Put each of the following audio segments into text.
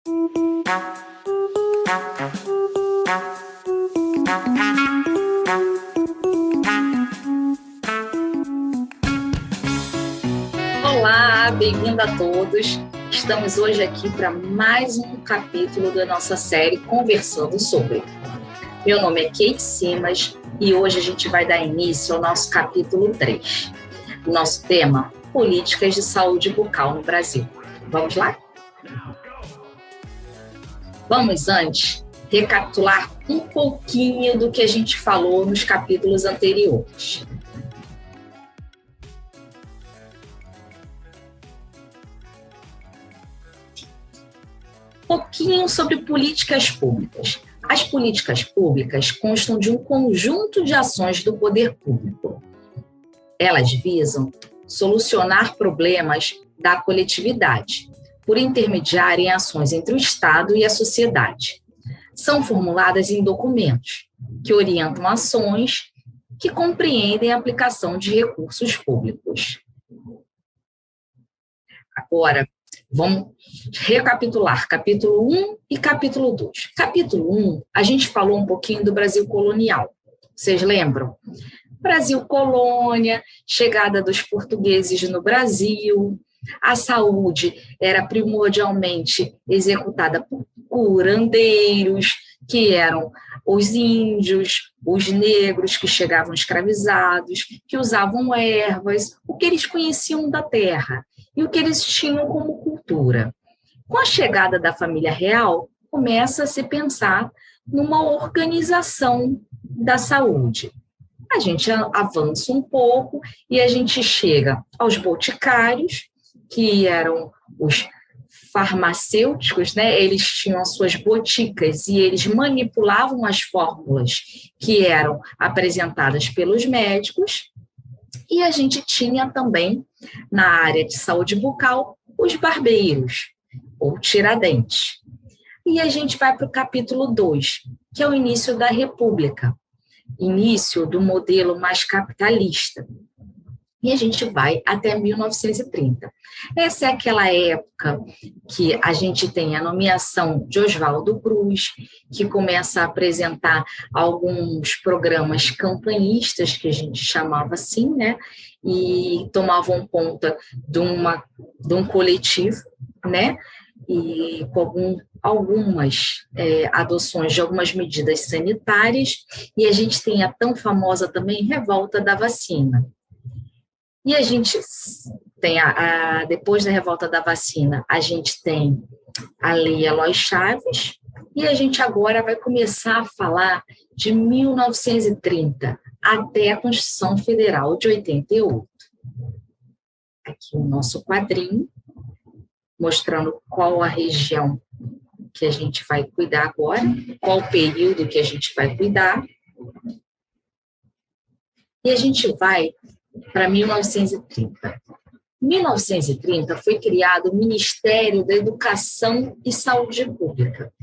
Olá, bem-vindo a todos. Estamos hoje aqui para mais um capítulo da nossa série Conversando Sobre. Meu nome é Kate Simas e hoje a gente vai dar início ao nosso capítulo 3. Nosso tema, Políticas de Saúde Bucal no Brasil. Vamos lá? Vamos antes recapitular um pouquinho do que a gente falou nos capítulos anteriores. Um pouquinho sobre políticas públicas. As políticas públicas constam de um conjunto de ações do poder público. Elas visam solucionar problemas da coletividade, por intermediarem ações entre o Estado e a sociedade. São formuladas em documentos que orientam ações que compreendem a aplicação de recursos públicos. Agora, vamos recapitular capítulo 1 e capítulo 2. Capítulo 1, a gente falou um pouquinho do Brasil colonial. Vocês lembram? Brasil colônia, chegada dos portugueses no Brasil, a saúde era primordialmente executada por curandeiros, que eram os índios, os negros que chegavam escravizados, que usavam ervas, o que eles conheciam da terra e o que eles tinham como cultura. Com a chegada da família real, começa a se pensar numa organização da saúde. A gente avança um pouco e a gente chega aos boticários, que eram os farmacêuticos, né? Eles tinham as suas boticas e eles manipulavam as fórmulas que eram apresentadas pelos médicos. E a gente tinha também, na área de saúde bucal, os barbeiros, ou tiradentes. E a gente vai para o capítulo 2, que é o início da República, início do modelo mais capitalista. E a gente vai até 1930. Essa é aquela época que a gente tem a nomeação de Oswaldo Cruz, que começa a apresentar alguns programas campanhistas, que a gente chamava assim, né? E tomavam conta de um coletivo, né? E com algumas adoções de algumas medidas sanitárias, e a gente tem a tão famosa também revolta da vacina. E a gente tem, depois da revolta da vacina, a gente tem a Lei Eloy Chaves, e a gente agora vai começar a falar de 1930 até a Constituição Federal de 88. Aqui o nosso quadrinho, mostrando qual a região que a gente vai cuidar agora, qual o período que a gente vai cuidar. E a gente vai para 1930. Em 1930 foi criado o Ministério da Educação e Saúde Pública.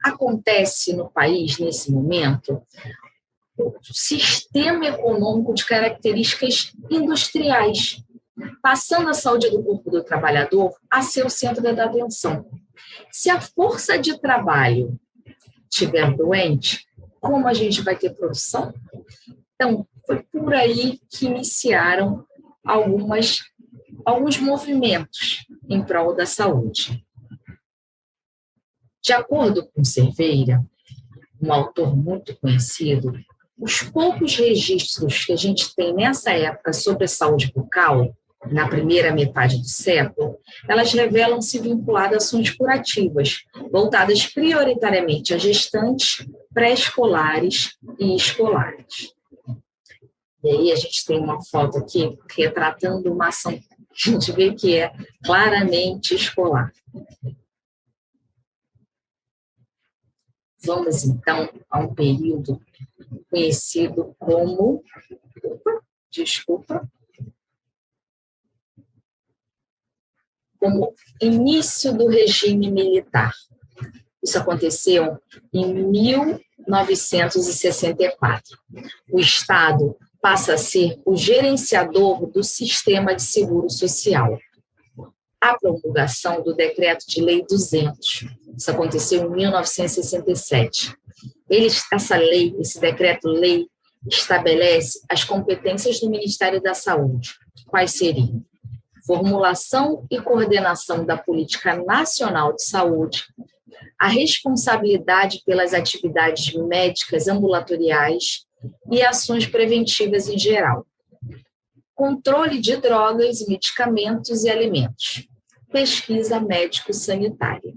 Acontece no país, nesse momento, um sistema econômico de características industriais, passando a saúde do corpo do trabalhador a ser o centro da atenção. Se a força de trabalho estiver doente, como a gente vai ter produção? Então, foi por aí que iniciaram alguns movimentos em prol da saúde. De acordo com Cerveira, um autor muito conhecido, os poucos registros que a gente tem nessa época sobre a saúde bucal, na primeira metade do século, elas revelam-se vinculadas a ações curativas, voltadas prioritariamente a gestantes, pré-escolares e escolares. E aí a gente tem uma foto aqui retratando uma ação que a gente vê que é claramente escolar. Vamos, então, a um período conhecido como... como início do regime militar. Isso aconteceu em 1964. O Estado passa a ser o gerenciador do sistema de seguro social. a promulgação do Decreto de Lei 200. Isso aconteceu em 1967. Essa lei, esse decreto-lei, estabelece as competências do Ministério da Saúde. Quais seriam? Formulação e coordenação da Política Nacional de Saúde, a responsabilidade pelas atividades médicas ambulatoriais e ações preventivas em geral, controle de drogas, medicamentos e alimentos, pesquisa médico-sanitária.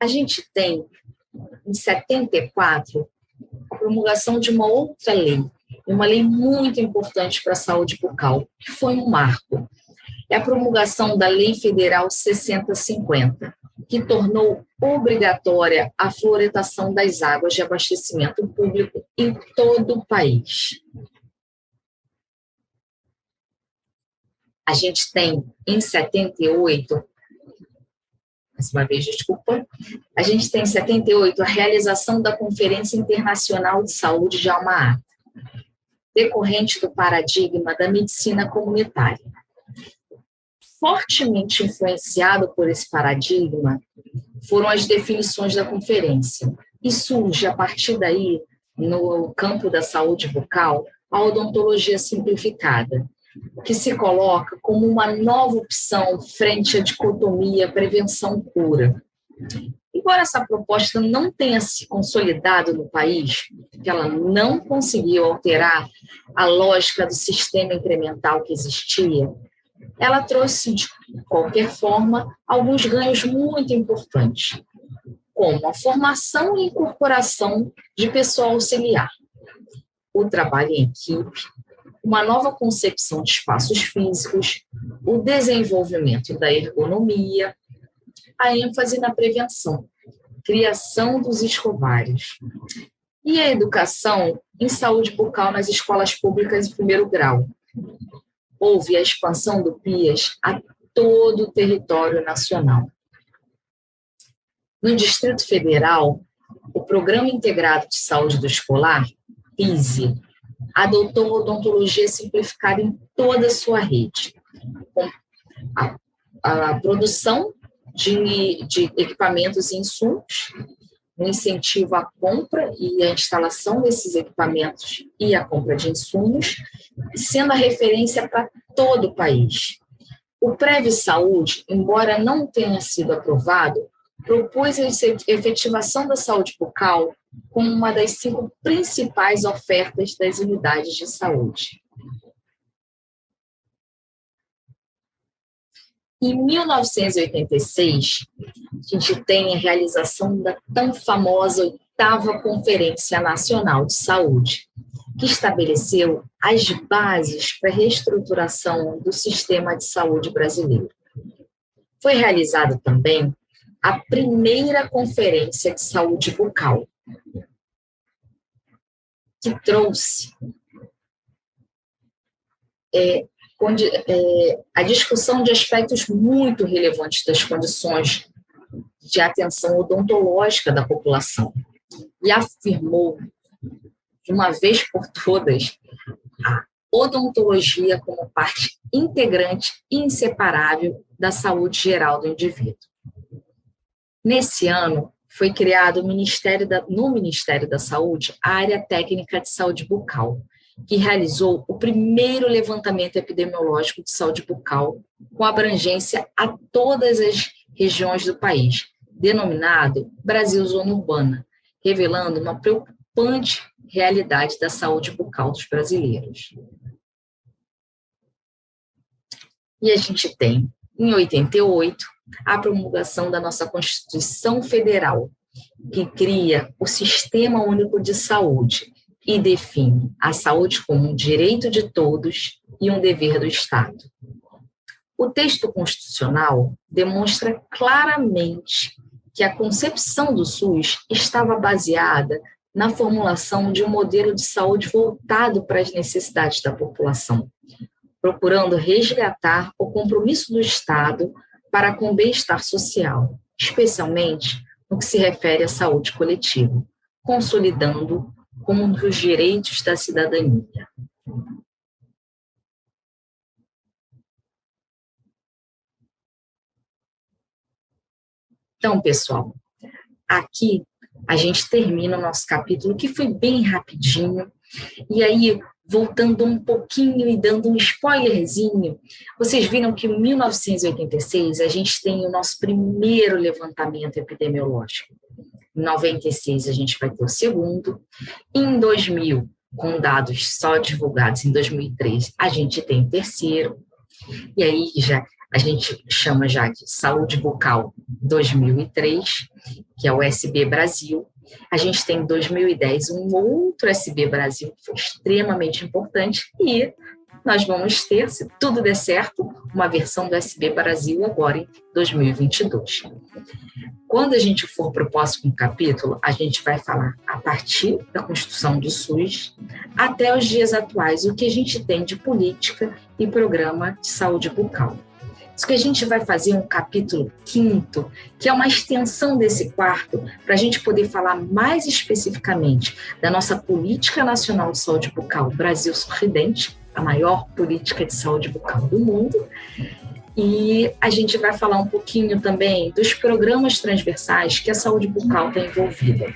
A gente tem, em 74, a promulgação de uma outra lei, uma lei muito importante para a saúde bucal, que foi um marco. É a promulgação da Lei Federal 6050, que tornou obrigatória a fluoretação das águas de abastecimento público em todo o país. A gente tem, em 78, mais uma vez, desculpa, a gente tem em 78 a realização da Conferência Internacional de Saúde de Alma-Ata, decorrente do paradigma da medicina comunitária. Fortemente influenciado por esse paradigma foram as definições da conferência. E surge, a partir daí, no campo da saúde bucal, a odontologia simplificada, que se coloca como uma nova opção frente à dicotomia prevenção-cura. Embora essa proposta não tenha se consolidado no país, que ela não conseguiu alterar a lógica do sistema incremental que existia, ela trouxe, de qualquer forma, alguns ganhos muito importantes, como a formação e incorporação de pessoal auxiliar, o trabalho em equipe, uma nova concepção de espaços físicos, o desenvolvimento da ergonomia, a ênfase na prevenção, criação dos escovários e a educação em saúde bucal nas escolas públicas de primeiro grau. Houve a expansão do PIAS a todo o território nacional. No Distrito Federal, o Programa Integrado de Saúde do Escolar, PISE, adotou odontologia simplificada em toda a sua rede, com a produção de equipamentos e insumos, um incentivo à compra e à instalação desses equipamentos e à compra de insumos, sendo a referência para todo o país. O Prev Saúde, embora não tenha sido aprovado, propôs a efetivação da saúde bucal como uma das 5 principais ofertas das unidades de saúde. Em 1986, a gente tem a realização da tão famosa 8ª Conferência Nacional de Saúde, que estabeleceu as bases para a reestruturação do sistema de saúde brasileiro. Foi realizada também a primeira Conferência de Saúde Bucal, que trouxe a discussão de aspectos muito relevantes das condições de atenção odontológica da população e afirmou, de uma vez por todas, a odontologia como parte integrante e inseparável da saúde geral do indivíduo. Nesse ano, foi criado no Ministério da Saúde a área técnica de saúde bucal, que realizou o primeiro levantamento epidemiológico de saúde bucal com abrangência a todas as regiões do país, denominado Brasil Zona Urbana, revelando uma preocupante realidade da saúde bucal dos brasileiros. E a gente tem, em 88, a promulgação da nossa Constituição Federal, que cria o Sistema Único de Saúde e define a saúde como um direito de todos e um dever do Estado. O texto constitucional demonstra claramente que a concepção do SUS estava baseada na formulação de um modelo de saúde voltado para as necessidades da população, procurando resgatar o compromisso do Estado para com o bem-estar social, especialmente no que se refere à saúde coletiva, consolidando como um dos direitos da cidadania. Então, pessoal, aqui a gente termina o nosso capítulo, que foi bem rapidinho. E aí, voltando um pouquinho e dando um spoilerzinho, vocês viram que em 1986 a gente tem o nosso primeiro levantamento epidemiológico. Em 96 a gente vai ter o segundo. Em 2000, com dados só divulgados em 2003, a gente tem o terceiro. E aí a gente chama já de Saúde Bucal 2003, que é o SB Brasil. A gente tem em 2010 um outro SB Brasil, que foi extremamente importante, e nós vamos ter, se tudo der certo, uma versão do SB Brasil agora em 2022. Quando a gente for para o próximo capítulo, a gente vai falar a partir da construção do SUS até os dias atuais, o que a gente tem de política e programa de saúde bucal. Isso que a gente vai fazer um capítulo 5º, que é uma extensão desse quarto, para a gente poder falar mais especificamente da nossa Política Nacional de Saúde Bucal Brasil Sorridente, a maior política de saúde bucal do mundo. E a gente vai falar um pouquinho também dos programas transversais que a saúde bucal está envolvida.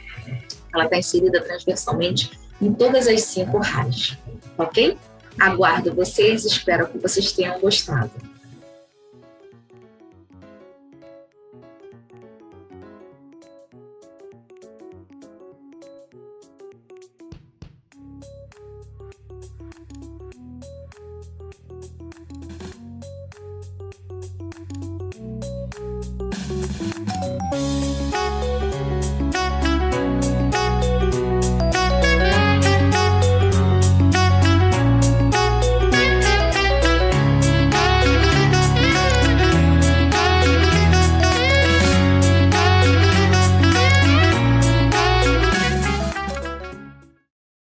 Ela está inserida transversalmente em todas as 5 RAIs, ok? Aguardo vocês, espero que vocês tenham gostado.